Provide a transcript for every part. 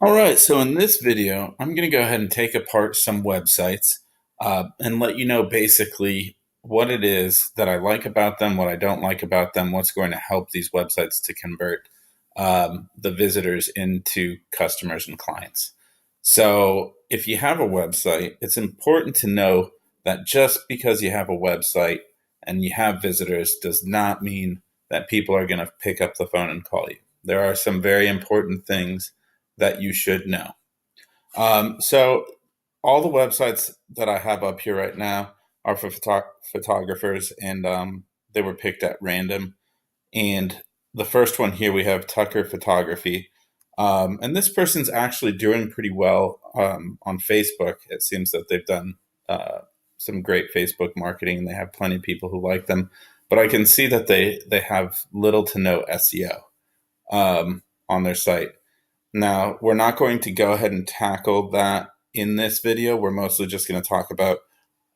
All right, so in this video, I'm going to go ahead and take apart some websites and let you know basically what it is that I like about them, what I don't like about them, what's going to help these websites to convert the visitors into customers and clients. So if you have a website, it's important to know that just because you have a website and you have visitors does not mean that people are going to pick up the phone and call you. There are some very important things that you should know. So all the websites that I have up here right now are for photographers, and they were picked at random. And the first one here we have Tucker Photography, and this person's actually doing pretty well on Facebook. It seems that they've done some great Facebook marketing, and they have plenty of people who like them. But I can see that they have little to no SEO on their site. Now, we're not going to go ahead and tackle that in this video. We're mostly just going to talk about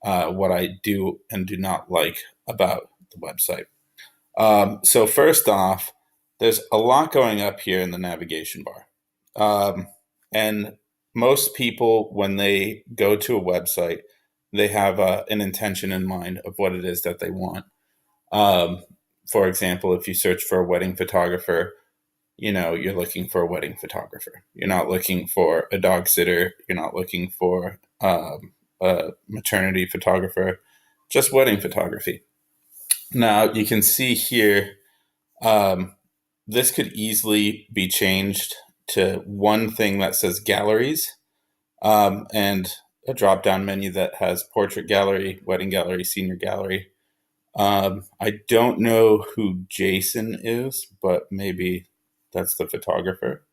what I do and do not like about the website. So first off, there's a lot going up here in the navigation bar. And most people, when they go to a website, they have an intention in mind of what it is that they want. For example, if you search for a wedding photographer, you're looking for a wedding photographer. You're not looking for a dog sitter. You're not looking for a maternity photographer, just wedding photography. Now, you can see here, this could easily be changed to one thing that says galleries and a drop down menu that has portrait gallery, wedding gallery, senior gallery. I don't know who Jason is, but maybe that's the photographer.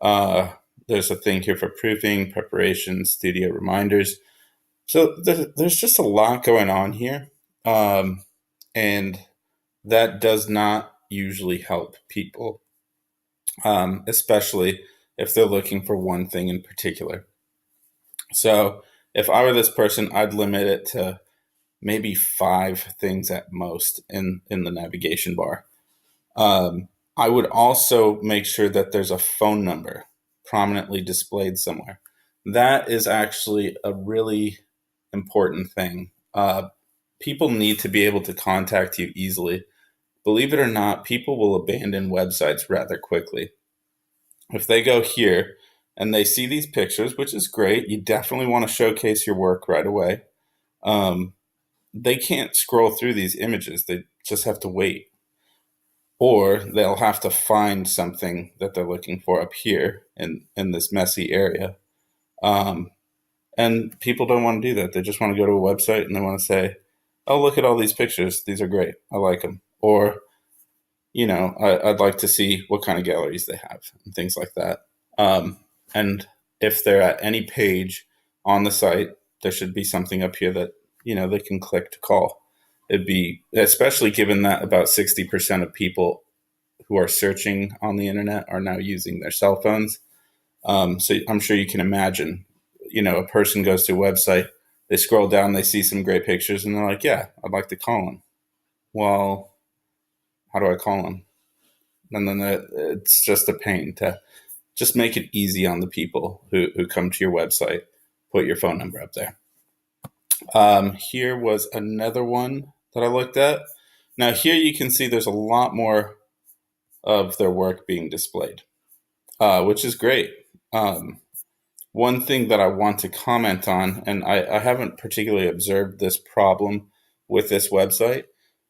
There's a thing here for proofing, preparation, studio reminders. So there's just a lot going on here. And that does not usually help people, especially if they're looking for one thing in particular. So if I were this person, I'd limit it to maybe 5 things at most in the navigation bar. I would also make sure that there's a phone number prominently displayed somewhere. That is actually a really important thing. People need to be able to contact you easily. Believe it or not, people will abandon websites rather quickly. If they go here and they see these pictures, which is great, you definitely want to showcase your work right away. Um, they can't scroll through these images, they just have to wait. Or they'll have to find something that they're looking for up here in this messy area. Um, and people don't want to do that. They just want to go to a website and they want to say, oh, look at all these pictures. These are great. I like them. Or, I'd like to see what kind of galleries they have and things like that. And if they're at any page on the site, there should be something up here that, they can click to call. It'd be, especially given that about 60% of people who are searching on the internet are now using their cell phones. So I'm sure you can imagine, a person goes to a website, they scroll down, they see some great pictures, and they're like, yeah, I'd like to call them. Well, how do I call them? And then it's just a pain to just make it easy on the people who come to your website. Put your phone number up there. Here was another one that I looked at. Now, here you can see there's a lot more of their work being displayed, which is great. One thing that I want to comment on, and I haven't particularly observed this problem with this website,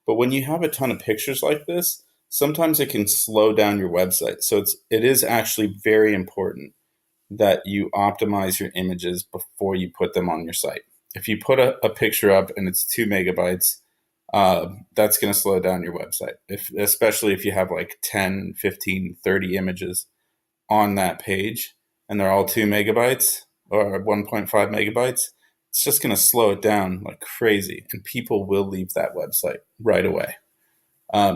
but when you have a ton of pictures like this, sometimes it can slow down your website. So it is actually very important that you optimize your images before you put them on your site. If you put a picture up and it's 2 MB, that's going to slow down your website, especially if you have like 10, 15, 30 images on that page and they're all 2 MB or 1.5 megabytes. It's just going to slow it down like crazy, and people will leave that website right away.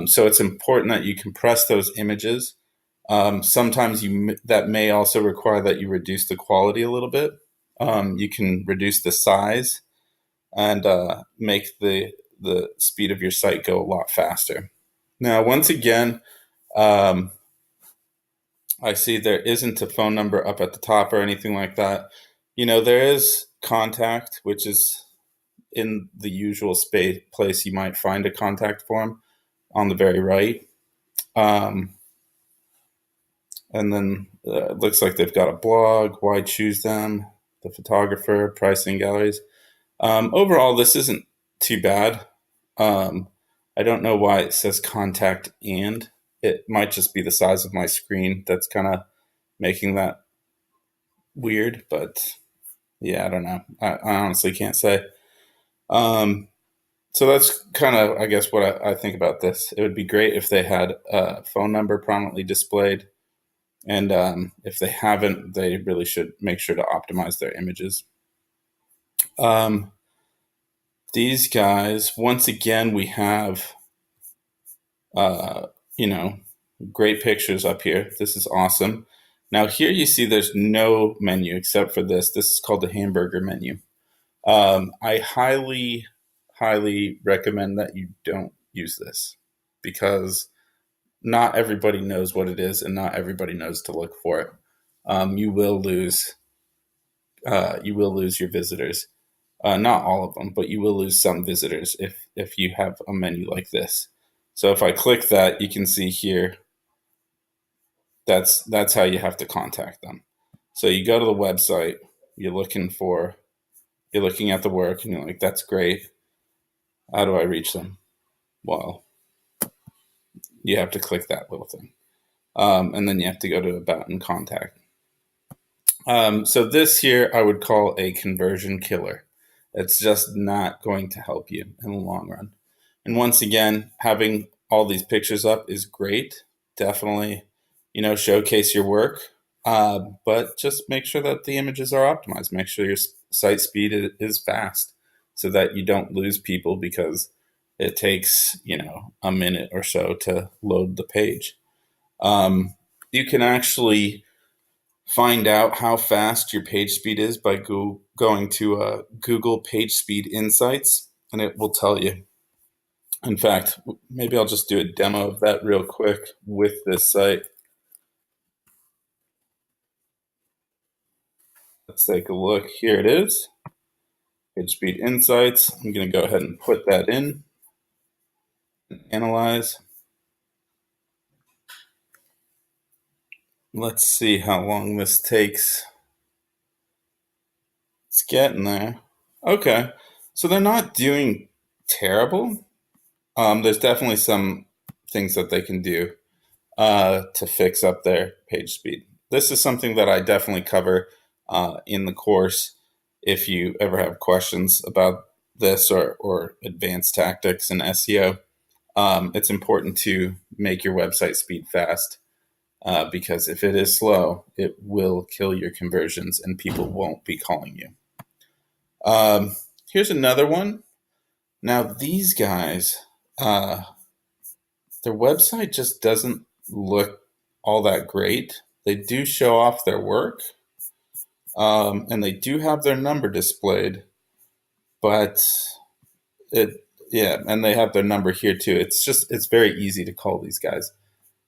So it's important that you compress those images. Sometimes that may also require that you reduce the quality a little bit. You can reduce the size and make the speed of your site go a lot faster. Now, once again, I see there isn't a phone number up at the top or anything like that. There is contact, which is in the usual space place you might find a contact form on the very right. Um, and then it looks like they've got a blog, why choose them, the photographer, pricing, galleries. Overall, this isn't too bad. Um, I don't know why it says contact and. It might just be the size of my screen that's kind of making that weird, but yeah, I don't know. I honestly can't say. Um, so that's kind of, I guess, what I think about this. It would be great if they had a phone number prominently displayed. And if they haven't, they really should make sure to optimize their images. Um, these guys, once again, we have, uh, you know, great pictures up here. This is awesome. Now, here you see there's no menu except for this. This is called the Hamburger Menu. I highly, highly recommend that you don't use this because not everybody knows what it is and not everybody knows to look for it. You will lose your visitors. Not all of them, but you will lose some visitors if you have a menu like this. So if I click that, you can see here that's how you have to contact them. So you go to the website, you're looking at the work, and you're like, that's great. How do I reach them? Well, you have to click that little thing, and then you have to go to about and contact. So this here I would call a conversion killer. It's just not going to help you in the long run. And once again, having all these pictures up is great. Definitely, showcase your work, but just make sure that the images are optimized. Make sure your site speed is fast so that you don't lose people because it takes, a minute or so to load the page. You can actually find out how fast your page speed is by going to Google Page Speed Insights, and it will tell you. In fact, maybe I'll just do a demo of that real quick with this site. Let's take a look. Here it is, Page Speed Insights. I'm going to go ahead and put that in and analyze. Let's see how long this takes. It's getting there. Okay, so they're not doing terrible. There's definitely some things that they can do to fix up their page speed. This is something that I definitely cover in the course. If you ever have questions about this or advanced tactics in SEO, it's important to make your website speed fast because if it is slow, it will kill your conversions and people won't be calling you. Here's another one. Now, these guys, their website just doesn't look all that great. They do show off their work, and they do have their number displayed, but and they have their number here too. It's very easy to call these guys.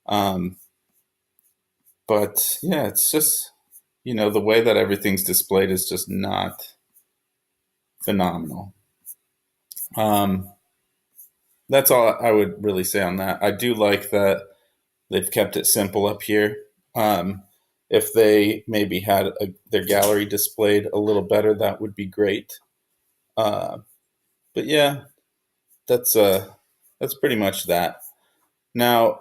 Um, but yeah, it's just, the way that everything's displayed is just not phenomenal. That's all I would really say on that. I do like that they've kept it simple up here. If they maybe had their gallery displayed a little better, that would be great. But yeah, that's pretty much that. Now,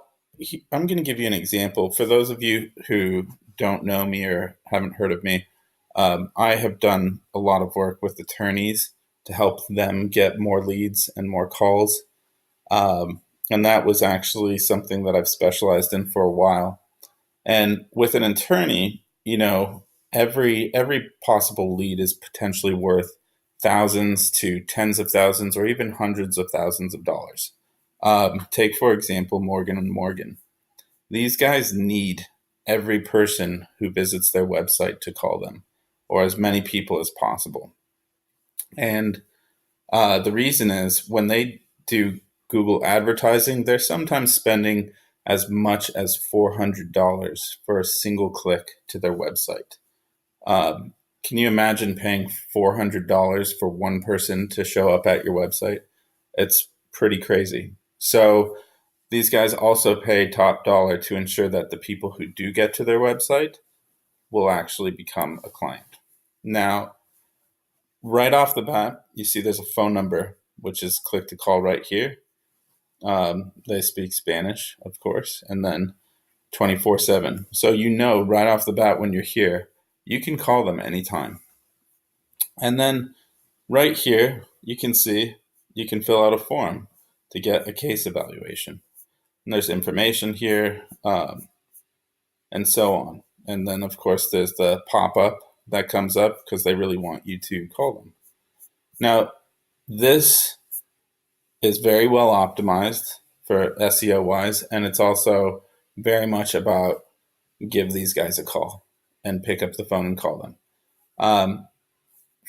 I'm going to give you an example. For those of you who don't know me or haven't heard of me, I have done a lot of work with attorneys to help them get more leads and more calls. And that was actually something that I've specialized in for a while. And with an attorney, every possible lead is potentially worth thousands to tens of thousands or even hundreds of thousands of dollars. Take, for example, Morgan and Morgan. These guys need every person who visits their website to call them, or as many people as possible. And the reason is when they do Google advertising, they're sometimes spending as much as $400 for a single click to their website. Can you imagine paying $400 for one person to show up at your website? It's pretty crazy. So these guys also pay top dollar to ensure that the people who do get to their website will actually become a client. Now, right off the bat, you see there's a phone number, which is click to call right here. They speak Spanish, of course, and then 24/7. So you know right off the bat when you're here, you can call them anytime. And then right here, you can see you can fill out a form to get a case evaluation. And there's information here, and so on. And then, of course, there's the pop up that comes up because they really want you to call them. Now, this is very well optimized for SEO wise, and it's also very much about give these guys a call and pick up the phone and call them.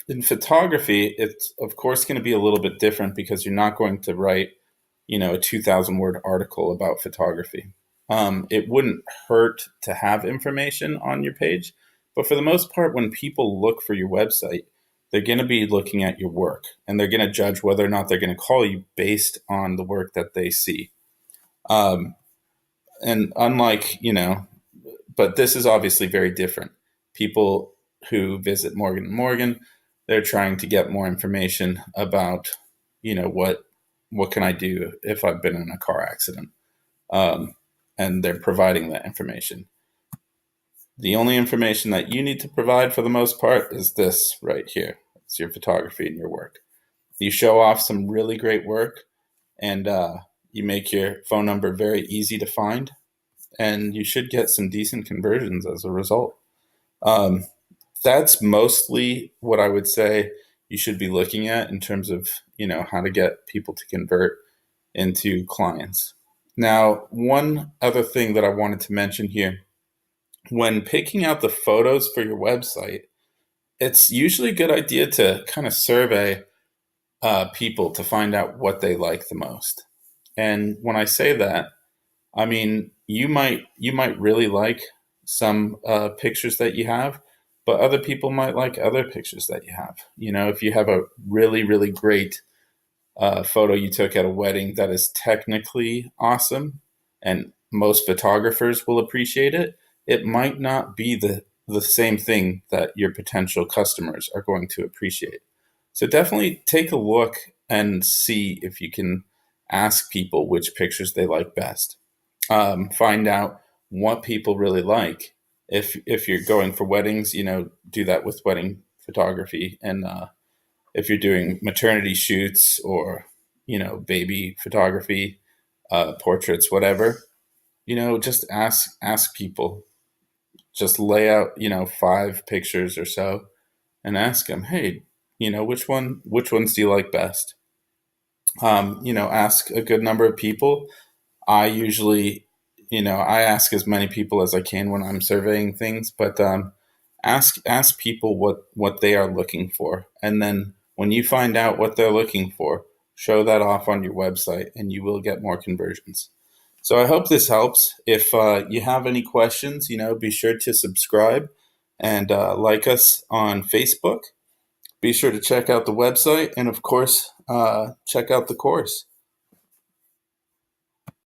In photography, it's of course going to be a little bit different because you're not going to write, a 2,000 word article about photography. It wouldn't hurt to have information on your page, but for the most part, when people look for your website, they're going to be looking at your work and they're going to judge whether or not they're going to call you based on the work that they see. And unlike, but this is obviously very different. People who visit Morgan & Morgan, they're trying to get more information about, what can I do if I've been in a car accident? And they're providing that information. The only information that you need to provide for the most part is this right here. It's your photography and your work. You show off some really great work and you make your phone number very easy to find, and you should get some decent conversions as a result. That's mostly what I would say you should be looking at in terms of, how to get people to convert into clients. Now, one other thing that I wanted to mention here, when picking out the photos for your website, it's usually a good idea to kind of survey people to find out what they like the most. And when I say that, I mean you might really like some pictures that you have, but other people might like other pictures that you have. If you have a really, really great photo you took at a wedding that is technically awesome and most photographers will appreciate it, it might not be the same thing that your potential customers are going to appreciate. So definitely take a look and see if you can ask people which pictures they like best. Find out what people really like. If you're going for weddings, do that with wedding photography. And if you're doing maternity shoots or, baby photography, portraits, whatever, just ask people. Just lay out, 5 pictures or so and ask them, hey, which ones do you like best? Ask a good number of people. I usually, I ask as many people as I can when I'm surveying things, but ask people what they are looking for. And then when you find out what they're looking for, show that off on your website and you will get more conversions. So I hope this helps. If you have any questions, be sure to subscribe and like us on Facebook. Be sure to check out the website and, of course, check out the course.